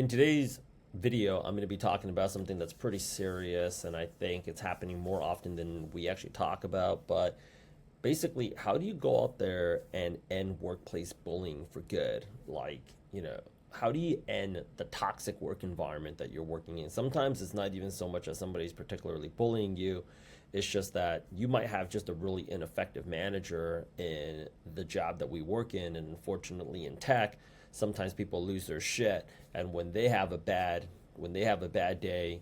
In today's video, I'm going to be talking about something that's pretty serious, and I think it's happening more often than we actually talk about. But basically, how do you go out there and end workplace bullying for good? How do you end the toxic work environment that you're working in? Sometimes it's not even so much as somebody's particularly bullying you. It's just that you might have just a really ineffective manager in the job that we work in. And unfortunately, in tech, sometimes people lose their shit. And when they have a bad day,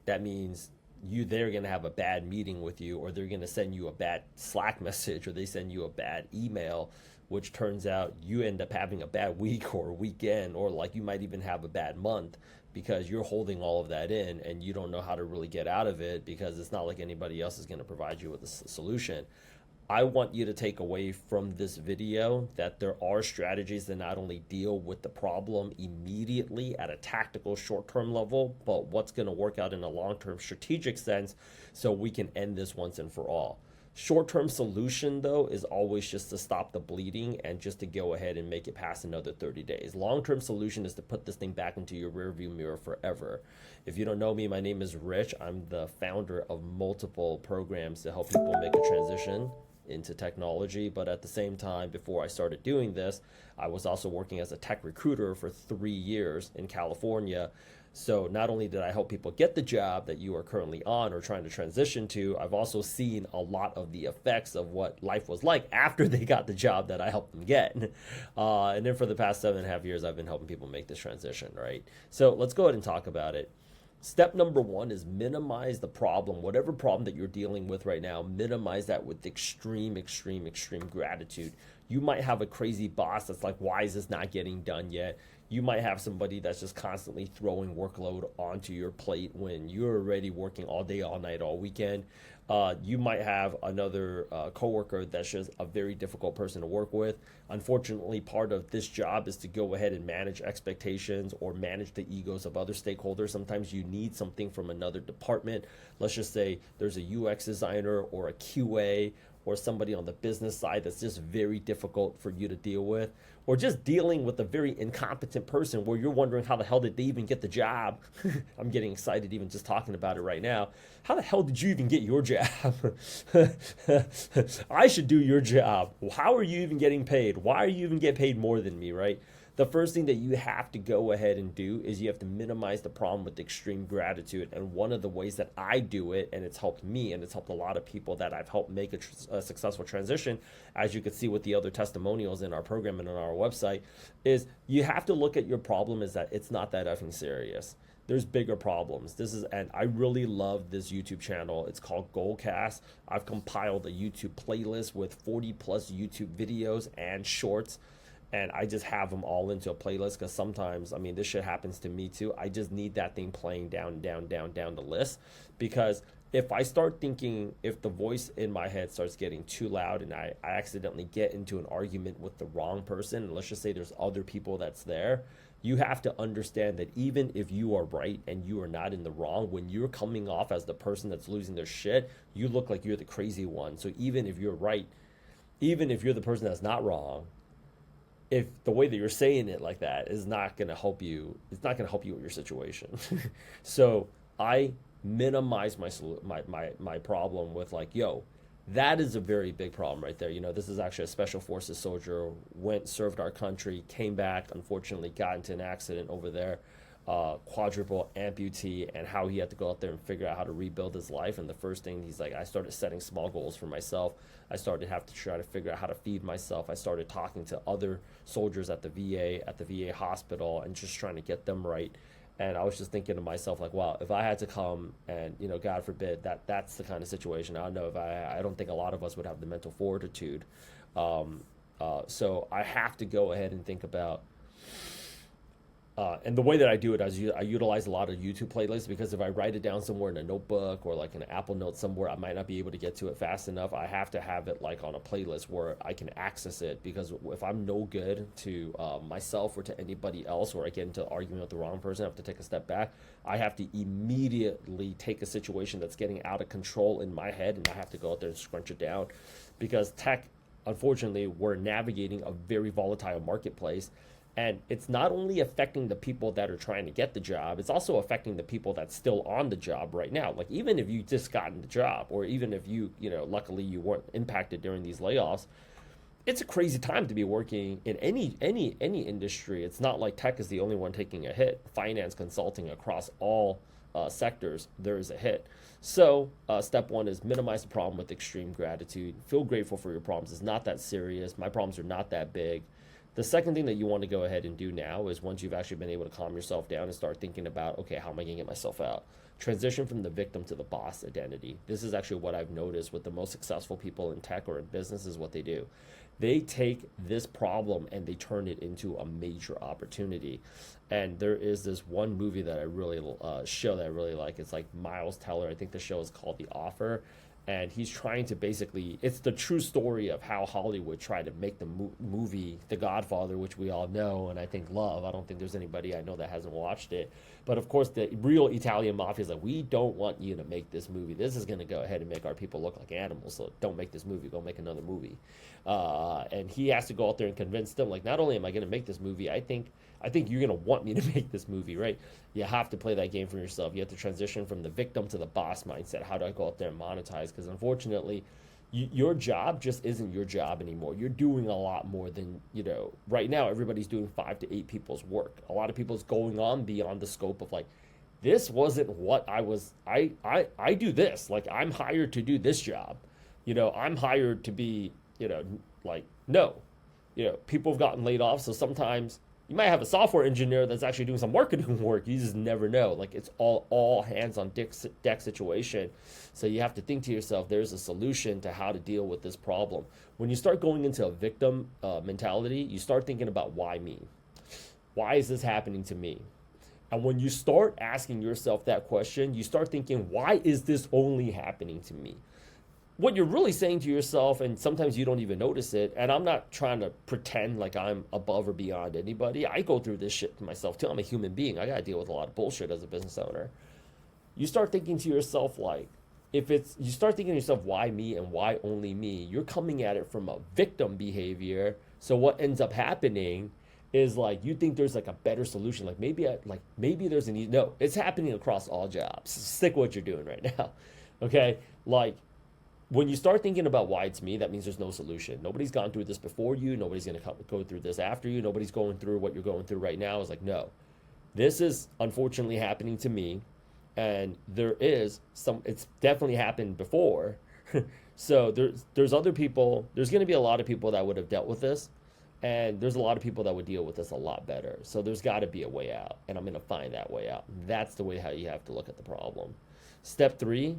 that means they're going to have a bad meeting with you, or they're going to send you a bad Slack message, or they send you a bad email, which turns out you end up having a bad week or weekend, or like you might even have a bad month because you're holding all of that in and you don't know how to really get out of it, because it's not like anybody else is going to provide you with a solution. I want you to take away from this video that there are strategies that not only deal with the problem immediately at a tactical short-term level, but what's going to work out in a long-term strategic sense so we can end this once and for all. Short-term solution, though, is always just to stop the bleeding and just to go ahead and make it past another 30 days. Long-term solution is to put this thing back into your rearview mirror forever. If you don't know me, my name is Rich. I'm the founder of multiple programs to help people make a transition into technology. But at the same time, before I started doing this, I was also working as a tech recruiter for 3 years in California. So not only did I help people get the job that you are currently on or trying to transition to, I've also seen a lot of the effects of what life was like after they got the job that I helped them get. And then for the past 7.5 years, I've been helping people make this transition, right? So let's go ahead and talk about it. Step number one is minimize the problem. Whatever problem that you're dealing with right now, minimize that with extreme gratitude. You might have a crazy boss that's like, why is this not getting done yet? You might have somebody that's just constantly throwing workload onto your plate when you're already working all day, all night, all weekend. You might have another coworker that's just a very difficult person to work with. Unfortunately, part of this job is to go ahead and manage expectations or manage the egos of other stakeholders. Sometimes you need something from another department. Let's just say there's a UX designer or a QA or somebody on the business side that's just very difficult for you to deal with, or just dealing with a very incompetent person where you're wondering how the hell did they even get the job. I'm getting excited even just talking about it right now. How the hell did you even get your job? I should do your job. How are you even getting paid? Why are you even getting paid more than me, right? The first thing that you have to go ahead and do is you have to minimize the problem with extreme gratitude. And one of the ways that I do it, and it's helped me and it's helped a lot of people that I've helped make a successful transition, as you can see with the other testimonials in our program and on our website, is you have to look at your problem as that it's not that effing serious. There's bigger problems. And I really love this YouTube channel. It's called Goalcast. I've compiled a YouTube playlist with 40 plus YouTube videos and shorts, and I just have them all into a playlist because sometimes, I mean, this shit happens to me too. I just need that thing playing down the list, because if I start thinking, if the voice in my head starts getting too loud and I accidentally get into an argument with the wrong person, and let's just say there's other people that's there, you have to understand that even if you are right and you are not in the wrong, when you're coming off as the person that's losing their shit, you look like you're the crazy one. So even if you're right, even if you're the person that's not wrong, if the way that you're saying it like that is not going to help you, it's not going to help you with your situation. So I minimize my problem with like, yo, that is a very big problem right there. You know, this is actually a special forces soldier, served our country, came back, unfortunately got into an accident over there, quadruple amputee, and how he had to go out there and figure out how to rebuild his life. And the first thing he's like, I started setting small goals for myself. I started to have to try to figure out how to feed myself. I started talking to other soldiers at the VA hospital, and just trying to get them right. And I was just thinking to myself, like, wow, if I had to come and, you know, God forbid, that's the kind of situation. I don't know if I don't think a lot of us would have the mental fortitude. So I have to go ahead and think about, and the way that I do it is I utilize a lot of YouTube playlists, because if I write it down somewhere in a notebook or like an Apple Note somewhere, I might not be able to get to it fast enough. I have to have it like on a playlist where I can access it, because if I'm no good to myself or to anybody else, or I get into arguing with the wrong person, I have to take a step back. I have to immediately take a situation that's getting out of control in my head, and I have to go out there and scrunch it down, because tech, unfortunately, we're navigating a very volatile marketplace. And it's not only affecting the people that are trying to get the job, it's also affecting the people that's still on the job right now. Like even if you just gotten the job, or even if luckily you weren't impacted during these layoffs, it's a crazy time to be working in any industry. It's not like tech is the only one taking a hit. Finance, consulting, across all sectors, there is a hit. So step one is minimize the problem with extreme gratitude. Feel grateful for your problems. It's not that serious. My problems are not that big. The second thing that you want to go ahead and do now is, once you've actually been able to calm yourself down and start thinking about, okay, how am I going to get myself out? Transition from the victim to the boss identity. This is actually what I've noticed with the most successful people in tech or in business is what they do. They take this problem and they turn it into a major opportunity. And there is this one movie that I really show that I really like. It's like Miles Teller. I think the show is called The Offer, and he's trying to basically, it's the true story of how Hollywood tried to make the movie The Godfather, which we all know and I think love. I don't think there's anybody I know that hasn't watched it, but of course the real Italian mafia is like, we don't want you to make this movie. This is going to go ahead and make our people look like animals, so don't make this movie, go make another movie. And he has to go out there and convince them, like, not only am I going to make this movie, I think you're going to want me to make this movie, right? You have to play that game for yourself. You have to transition from the victim to the boss mindset. How do I go out there and monetize? Because unfortunately, your job just isn't your job anymore. You're doing a lot more than, right now everybody's doing 5 to 8 people's work. A lot of people's going on beyond the scope of like, this wasn't what I do this. Like, I'm hired to do this job. I'm hired to be, like, no. People have gotten laid off, so sometimes you might have a software engineer that's actually doing some marketing work. You just never know. Like, it's all hands on deck situation. So you have to think to yourself, there's a solution to how to deal with this problem. When you start going into a victim mentality, you start thinking about, why me? Why is this happening to me? And when you start asking yourself that question, you start thinking, why is this only happening to me? What you're really saying to yourself, and sometimes you don't even notice it, and I'm not trying to pretend like I'm above or beyond anybody. I go through this shit myself too. I'm a human being. I got to deal with a lot of bullshit as a business owner. You start thinking to yourself, like, you start thinking to yourself, why me and why only me? You're coming at it from a victim behavior. So what ends up happening is, like, you think there's like a better solution. Like, maybe there's an no, it's happening across all jobs. Stick what you're doing right now. Okay. Like, when you start thinking about why it's me, that means there's no solution. Nobody's gone through this before you. Nobody's going to go through this after you. Nobody's going through what you're going through right now. It's like, no, this is unfortunately happening to me. And it's definitely happened before. So there's other people, there's going to be a lot of people that would have dealt with this. And there's a lot of people that would deal with this a lot better. So there's got to be a way out. And I'm going to find that way out. That's the way how you have to look at the problem. Step 3,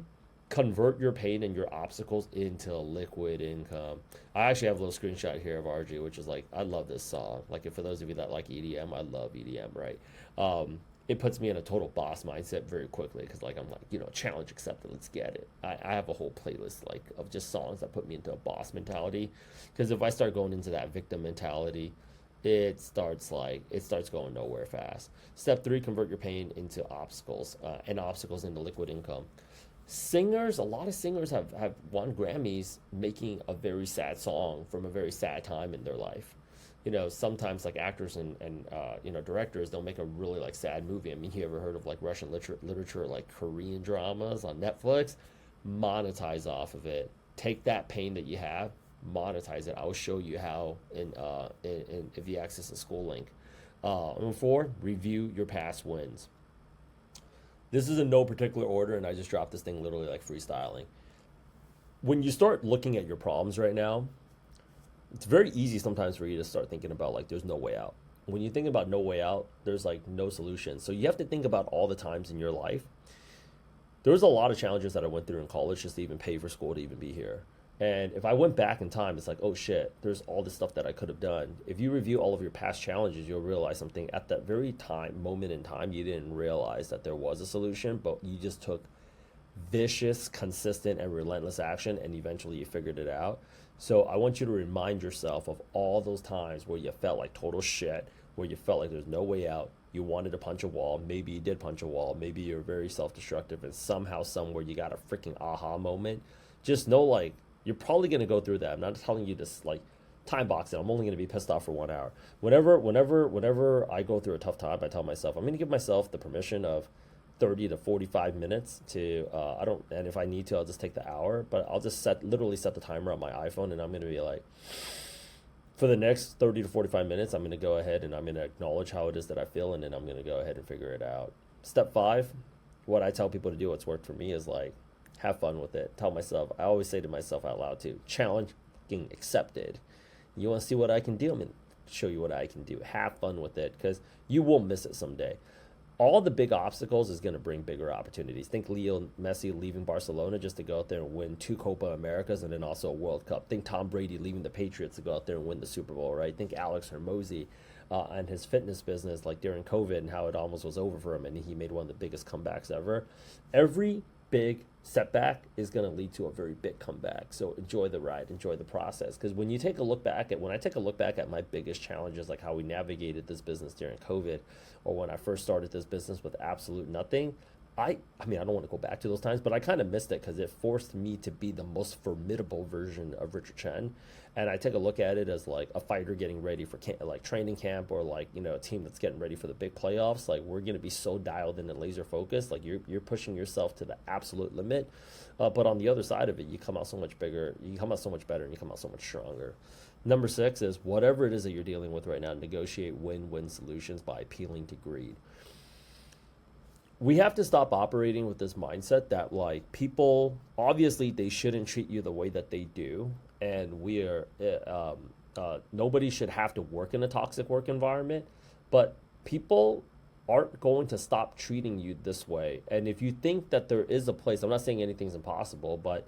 convert your pain and your obstacles into liquid income. I actually have a little screenshot here of RG, which is like, I love this song. Like, for those of you that like EDM, I love EDM, right? It puts me in a total boss mindset very quickly, because, like, I'm like, challenge accepted, let's get it. I have a whole playlist, like, of just songs that put me into a boss mentality, because if I start going into that victim mentality, it starts going nowhere fast. Step 3, convert your pain into obstacles, and obstacles into liquid income. A lot of singers have won Grammys making a very sad song from a very sad time in their life. Sometimes, like, actors and directors, they'll make a really, like, sad movie. I mean, you ever heard of, like, Russian literature, like Korean dramas on Netflix? Monetize off of it. Take that pain that you have, monetize it. I'll show you how if you access the school link. Number 4, review your past wins. This is in no particular order, and I just dropped this thing literally like freestyling. When you start looking at your problems right now, it's very easy sometimes for you to start thinking about, like, there's no way out. When you think about no way out, there's, like, no solution. So you have to think about all the times in your life. There was a lot of challenges that I went through in college just to even pay for school to even be here. And if I went back in time, it's like, oh shit, there's all this stuff that I could have done. If you review all of your past challenges, you'll realize something. At that very moment in time, you didn't realize that there was a solution, but you just took vicious, consistent, and relentless action, and eventually you figured it out. So I want you to remind yourself of all those times where you felt like total shit, where you felt like there's no way out. You wanted to punch a wall. Maybe you did punch a wall. Maybe you're very self-destructive, and somehow, somewhere, you got a freaking aha moment. Just know, like, you're probably going to go through that. I'm not telling you to, like, time box it. I'm only going to be pissed off for 1 hour. Whenever I go through a tough time, I tell myself I'm going to give myself the permission of 30 to 45 minutes to I don't, and if I need to, I'll just take the hour, but I'll just literally set the timer on my iPhone, and I'm going to be like, for the next 30 to 45 minutes, I'm going to go ahead and I'm going to acknowledge how it is that I feel, and then I'm going to go ahead and figure it out. Step 5, what I tell people to do, what's worked for me, is like, have fun with it. Tell myself, I always say to myself out loud too, challenge accepted. You want to see what I can do? I'm going to show you what I can do. Have fun with it, because you will miss it someday. All the big obstacles is going to bring bigger opportunities. Think Leo Messi leaving Barcelona just to go out there and win 2 Copa Americas and then also a World Cup. Think Tom Brady leaving the Patriots to go out there and win the Super Bowl, right? Think Alex Hormozy and his fitness business, like during COVID, and how it almost was over for him, and he made one of the biggest comebacks ever. Every big setback is going to lead to a very big comeback. So enjoy the ride, enjoy the process. Because when I take a look back at my biggest challenges, like how we navigated this business during COVID, or when I first started this business with absolute nothing, I mean, I don't want to go back to those times, but I kind of missed it because it forced me to be the most formidable version of Richard Chen. And I take a look at it as like a fighter getting ready for like training camp, or like, you know, a team that's getting ready for the big playoffs. Like, we're going to be so dialed in and laser focused. Like, you're pushing yourself to the absolute limit. But on the other side of it, you come out so much bigger, you come out so much better, and you come out so much stronger. Number 6 is, whatever it is that you're dealing with right now, negotiate win-win solutions by appealing to greed. We have to stop operating with this mindset that, like, people, obviously they shouldn't treat you the way that they do, and nobody should have to work in a toxic work environment, but people aren't going to stop treating you this way. And if you think that there is a place, I'm not saying anything's impossible, but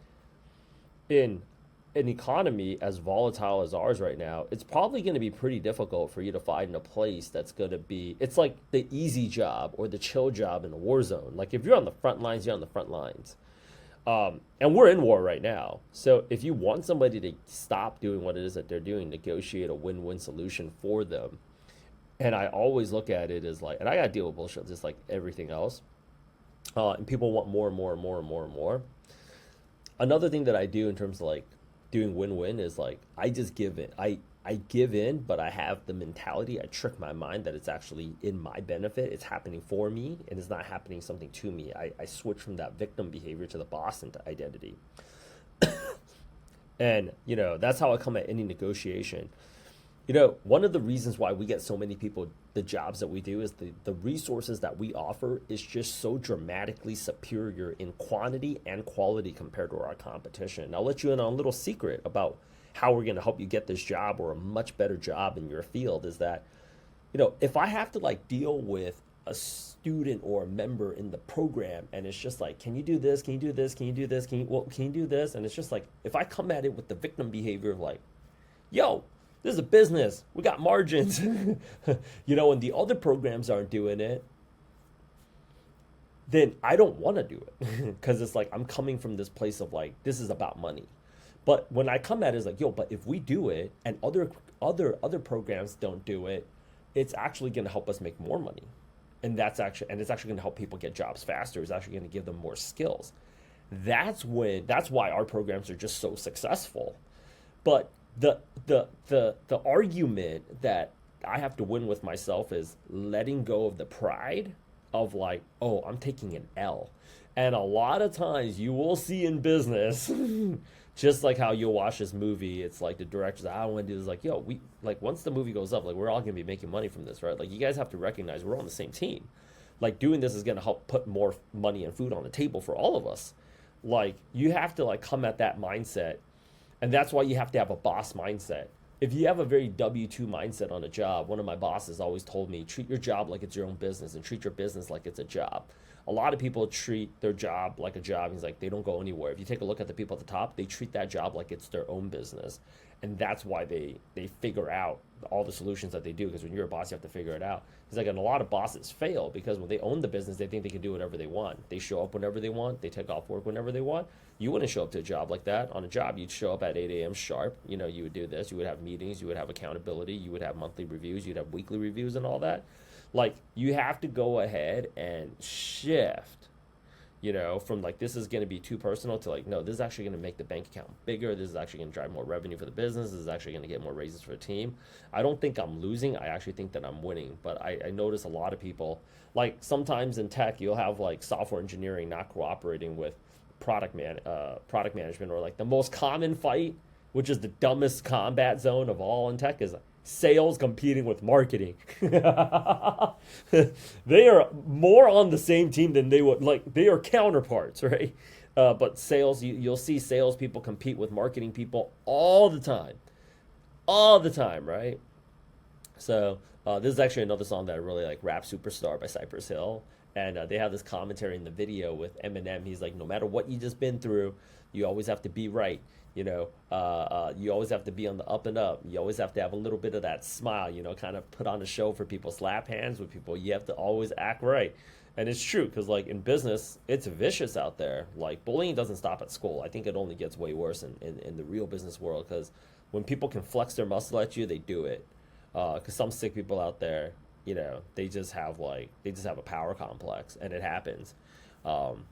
in an economy as volatile as ours right now, it's probably going to be pretty difficult for you to find a place that's going to be, it's like the easy job or the chill job in a war zone. Like, if you're on the front lines, you're on the front lines. And we're in war right now. So if you want somebody to stop doing what it is that they're doing, negotiate a win-win solution for them. And I always look at it as like, and I got to deal with bullshit just like everything else. And people want more and more and more and more and more. Another thing that I do in terms of like doing win-win is like, I just give in. I give in, but I have the mentality, I trick my mind that it's actually in my benefit. It's happening for me, and it's not happening something to me. I switch from that victim behavior to the boss identity. And, you know, that's how I come at any negotiation. You know, one of the reasons why we get so many people the jobs that we do is the resources that we offer is just so dramatically superior in quantity and quality compared to our competition. And I'll let you in on a little secret about how we're going to help you get this job or a much better job in your field, is that, you know, if I have to like deal with a student or a member in the program, and it's just like, can you do this? Can you do this? Can you do this? Can you do this? And it's just like, if I come at it with the victim behavior of like, yo, this is a business, we got margins, you know, and the other programs aren't doing it, then I don't want to do it because it's like I'm coming from this place of like, this is about money. But when I come at it, it's like, yo, but if we do it and other programs don't do it, it's actually going to help us make more money. And it's actually going to help people get jobs faster. It's actually going to give them more skills. That's why our programs are just so successful. But the argument that I have to win with myself is letting go of the pride of like, oh, I'm taking an L. And a lot of times you will see in business, just like how you'll watch this movie, it's like the director's like, I don't want to do this. Like, yo, we like once the movie goes up, like we're all gonna be making money from this, right? Like, you guys have to recognize we're on the same team. Like, doing this is gonna help put more money and food on the table for all of us. Like, you have to like come at that mindset, and that's why you have to have a boss mindset. If you have a very W-2 mindset on a job, one of my bosses always told me, treat your job like it's your own business and treat your business like it's a job. A lot of people treat their job like a job. He's like, they don't go anywhere. If you take a look at the people at the top, they treat that job like it's their own business. And that's why they figure out all the solutions that they do, because when you're a boss, you have to figure it out. He's like, and a lot of bosses fail because when they own the business, they think they can do whatever they want. They show up whenever they want. They take off work whenever they want. You wouldn't show up to a job like that. On a job, you'd show up at 8 a.m. sharp. You know, you would do this. You would have meetings. You would have accountability. You would have monthly reviews. You'd have weekly reviews and all that. Like, you have to go ahead and shift from like this is going to be too personal to like, no, this is actually going to make the bank account bigger. This is actually going to drive more revenue for the business. This is actually going to get more raises for the team. I don't think I'm losing. I actually think that I'm winning. But I notice a lot of people, like sometimes in tech, you'll have like software engineering not cooperating with product management, or like the most common fight, which is the dumbest combat zone of all in tech, is sales competing with marketing. They are more on the same team than they would like. They are counterparts, right? But sales, you'll see salespeople compete with marketing people all the time, right? So this is actually another song that I really like, "Rap Superstar" by Cypress Hill, and they have this commentary in the video with Eminem. He's like, no matter what you just been through, you always have to be right. You always have to be on the up and up. You always have to have a little bit of that smile. Kind of put on a show for people, slap hands with people. You have to always act right. And it's true because, like in business, it's vicious out there. Like bullying doesn't stop at school. I think it only gets way worse in the real business world because when people can flex their muscle at you, they do it. Because some sick people out there, they just have a power complex, and it happens. Um,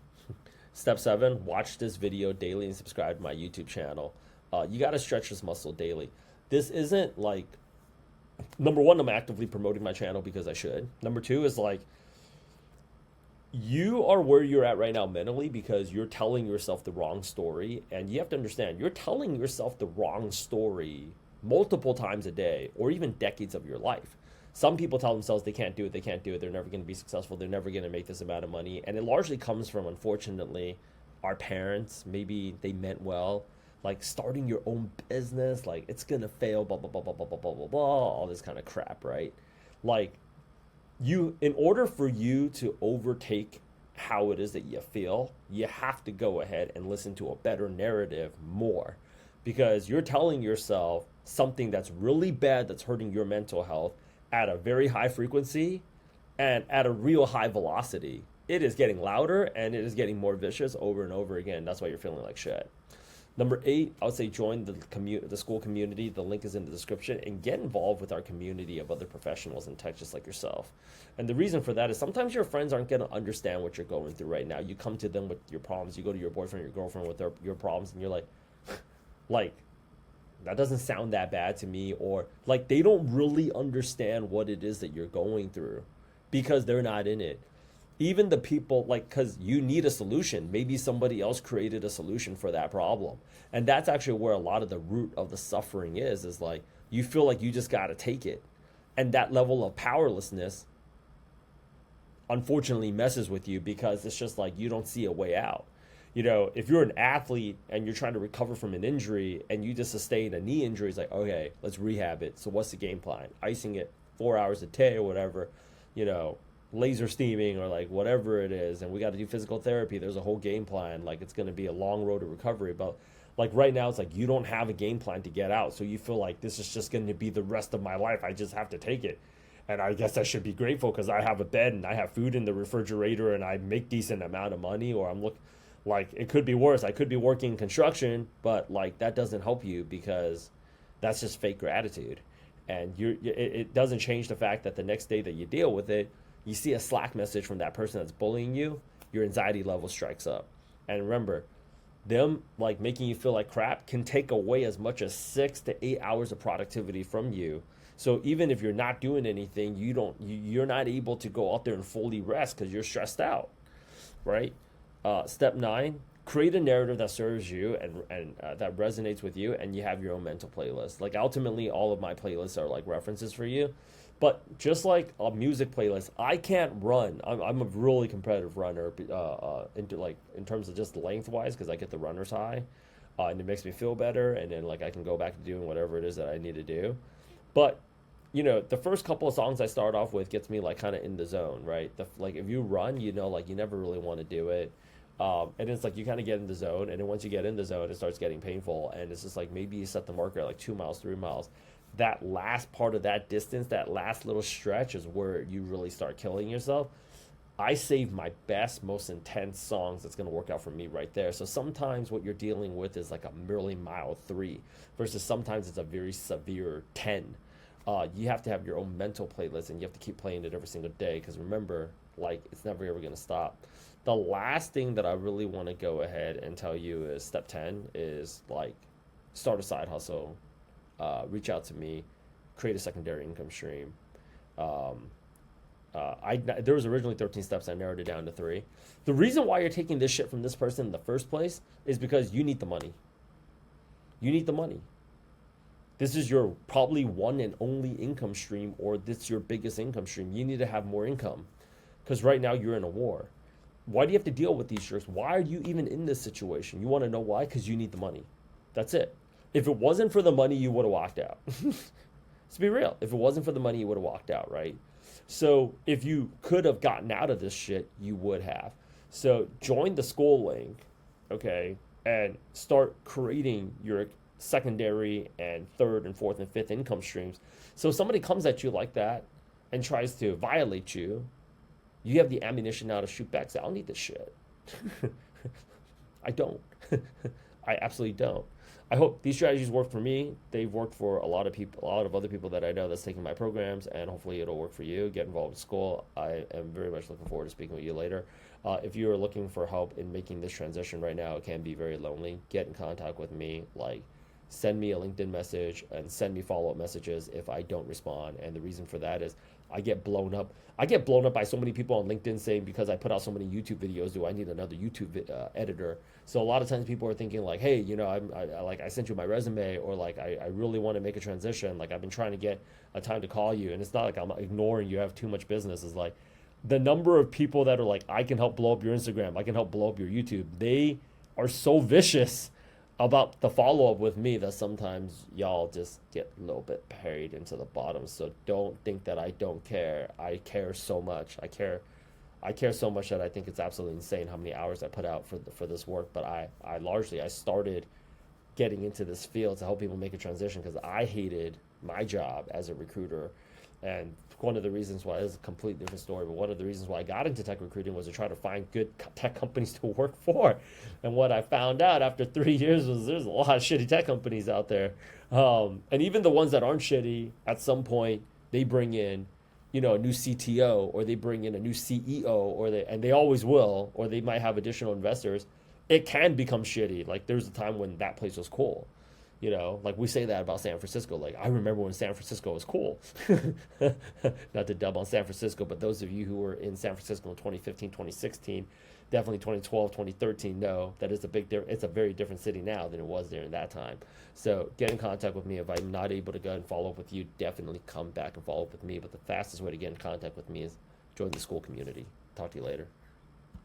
Step 7: watch this video daily and subscribe to my YouTube channel. You got to stretch this muscle daily. This isn't like, number one, I'm actively promoting my channel because I should. Number two is like, you are where you're at right now mentally because you're telling yourself the wrong story. And you have to understand, you're telling yourself the wrong story multiple times a day or even decades of your life. Some people tell themselves they can't do it, they're never going to be successful, they're never going to make this amount of money. And it largely comes from, unfortunately, our parents. Maybe they meant well, like starting your own business, like it's going to fail, blah, blah, blah, blah, blah, blah, blah, blah, blah, all this kind of crap, right? Like, in order for you to overtake how it is that you feel, you have to go ahead and listen to a better narrative more, because you're telling yourself something that's really bad, that's hurting your mental health at a very high frequency and at a real high velocity. It is getting louder and it is getting more vicious over and over again. That's why you're feeling like shit. Number 8, I would say join the school community. The link is in the description, and get involved with our community of other professionals in tech just like yourself. And the reason for that is sometimes your friends aren't going to understand what you're going through right now. You come to them with your problems. You go to your boyfriend, your girlfriend with your problems, and you're like, like, that doesn't sound that bad to me, or like they don't really understand what it is that you're going through because they're not in it. Even the people, like, because you need a solution. Maybe somebody else created a solution for that problem. And that's actually where a lot of the root of the suffering is like, you feel like you just got to take it. And that level of powerlessness, unfortunately, messes with you because it's just like you don't see a way out. If you're an athlete and you're trying to recover from an injury and you just sustain a knee injury, it's like, okay, let's rehab it. So what's the game plan? Icing it 4 hours a day or whatever, laser steaming or like whatever it is, and we got to do physical therapy. There's a whole game plan. Like, it's going to be a long road to recovery, but like right now it's like you don't have a game plan to get out, so you feel like this is just going to be the rest of my life. I just have to take it, and I guess I should be grateful because I have a bed and I have food in the refrigerator and I make decent amount of money. Or like, it could be worse. I could be working construction, but like that doesn't help you because that's just fake gratitude. And it doesn't change the fact that the next day that you deal with it, you see a Slack message from that person that's bullying you, your anxiety level strikes up. And remember, them like making you feel like crap can take away as much as 6 to 8 hours of productivity from you. So even if you're not doing anything, you're not able to go out there and fully rest because you're stressed out, right? Step 9, create a narrative that serves you and that resonates with you, and you have your own mental playlist. Like, ultimately, all of my playlists are like references for you. But just like a music playlist, I can't run. I'm a really competitive runner, in terms of just lengthwise, because I get the runner's high, and it makes me feel better, and then like I can go back to doing whatever it is that I need to do. But the first couple of songs I start off with gets me like kind of in the zone, right? Like if you run, like you never really want to do it. And it's like you kind of get in the zone, and then once you get in the zone, it starts getting painful, and it's just like maybe you set the marker at like 2 miles, 3 miles. That last part of that distance, that last little stretch is where you really start killing yourself. I save my best, most intense songs that's going to work out for me right there. So sometimes what you're dealing with is like a merely mile 3 versus sometimes it's a very severe 10. You have to have your own mental playlist, and you have to keep playing it every single day, because remember, Like, it's never ever going to stop. The last thing that I really want to go ahead and tell you is step 10 is like start a side hustle, reach out to me, create a secondary income stream. Um, there was originally 13 steps. I narrowed it down to three. The reason why you're taking this shit from this person in the first place is because you need the money. You need the money. This is your probably one and only income stream, or this is your biggest income stream. You need to have more income because right now you're in a war. Why do you have to deal with these jerks? Why are you even in this situation? You want to know why? Because you need the money. That's it. If it wasn't for the money, you would have walked out. Let's be real. If it wasn't for the money, you would have walked out, right? So if you could have gotten out of this shit, you would have. So join the school link, okay, and start creating your secondary and third and fourth and fifth income streams. So if somebody comes at you like that and tries to violate you, you have the ammunition now to shoot back. Say, I don't need this shit. I don't. I absolutely don't. I hope these strategies work for me. They've worked for a lot of people, a lot of other people that I know that's taking my programs, and hopefully it'll work for you. Get involved with school. I am very much looking forward to speaking with you later. If you are looking for help in making this transition right now, it can be very lonely. Get in contact with me. Like, send me a LinkedIn message and send me follow-up messages if I don't respond. And the reason for that is I get blown up. I get blown up by so many people on LinkedIn saying because I put out so many YouTube videos, do I need another YouTube editor? So a lot of times people are thinking like, hey, you know, I sent you my resume, or like I really want to make a transition. Like, I've been trying to get a time to call you, and it's not like I'm ignoring you. I have too much business. It's like the number of people that are like, I can help blow up your Instagram. I can help blow up your YouTube. They are so vicious about the follow-up with me that sometimes y'all just get a little bit buried into the bottom. So don't think that I don't care. I care so much. I care so much that I think it's absolutely insane how many hours I put out for this work. But I started getting into this field to help people make a transition because I hated my job as a recruiter. And one of the reasons why, this is a completely different story, but one of the reasons why I got into tech recruiting was to try to find good tech companies to work for. And what I found out after 3 years was there's a lot of shitty tech companies out there. And even the ones that aren't shitty, at some point, they bring in, you know, a new CTO, or they bring in a new CEO, and they always will, or they might have additional investors. It can become shitty. Like, there's a time when that place was cool. You know, like we say that about San Francisco. Like, I remember when San Francisco was cool. Not to dub on San Francisco, but those of you who were in San Francisco in 2015, 2016, definitely 2012, 2013, know that it's a very different city now than it was during that time. So get in contact with me. If I'm not able to go and follow up with you, definitely come back and follow up with me. But the fastest way to get in contact with me is join the school community. Talk to you later.